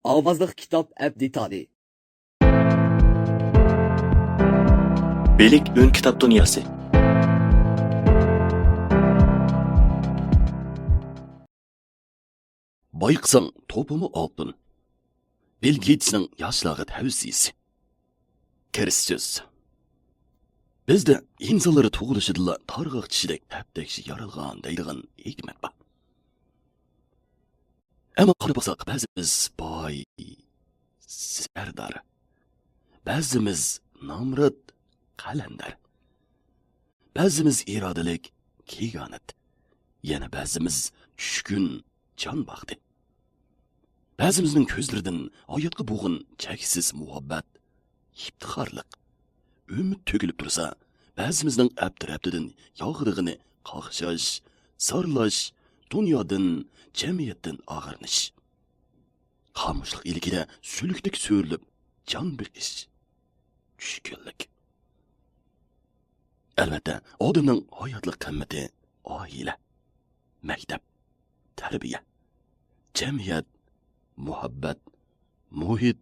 Ovozliq kitob abditoni. Belik ön kitap dünyası. Bayqısang topumu altın. Bill Gates'ning yaşlığı tavsiyesi. Kirish söz. Bizde insonlar tug'ilishidala targ'iq tishidek tapdakshi yaralgan deydigan hikmat bor. Ammo qarab bo'lsak, ba'zimiz boy, sardor, ba'zimiz nomrod, qalandar, ba'zimiz irodalik, kiyonat, yana ba'zimiz tushkun, jon baxti. Ba'zimizning ko'zlaridan hayotga bo'g'in cheksiz muhabbat, iftixorlik, umid to'kilib tursa, ba'zimizning abdirabdidan yog'irig'ini qaqshash, sarlash, dunyodan, jamiyatdan og'irnish. Xamoshlik ilikida sülükdek söylüp can beqish, tushkunlik. Albatta, odamning hayotlik qimmati oila, maktab, tarbiya, jamiyat, muhabbat, muhit,